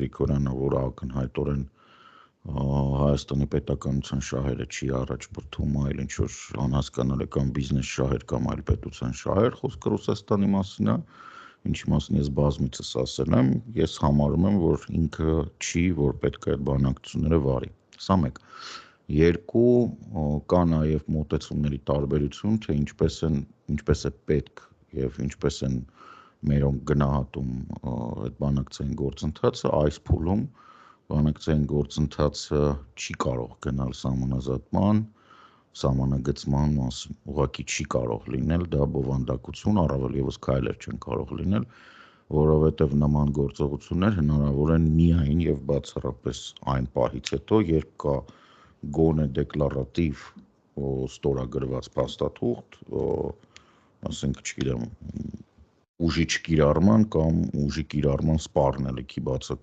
Գրիգորյանը, որը ակնհայտորեն Հայաստանի պետականության շահերը չի առաջբրդում, այլ ինչ-որ անհասկանալական բիզնես շահեր կամ այլ պետության շահեր, խոսքը Ռուսաստանի մասին է, ինչի մասին ես բազմիցս ասել եմ, ես համարում եմ, որ ինքը չի, որ պետք է այդ բանակցությունները վարի։ Սա մեկ։ Երկու, կա նաև մոտեցումների տարբերություն, թե ինչպես է պետք եւ ինչպես են մերոնք գնահատում այդ բանակցային գործընթացը, այս փուլում բանակցային գործընթացը չի կարող գնալ սահմանազատման, սահմանագծման մասին, ուղղակի չի կարող լինել, դա բովանդակություն, առավել եւս քայլեր չեն կարող լինել, որովհետեւ նման գործողություններ հնարավոր են միայն եւ բացառապես այն պահից հետո, երբ կա գոնե դեկլարատիվ ստորագրված փաստաթուղթ, ասենք, չգիտեմ, ուժի չկիրառման կամ ուժի կիրառման սպառնելիքի բացակայություն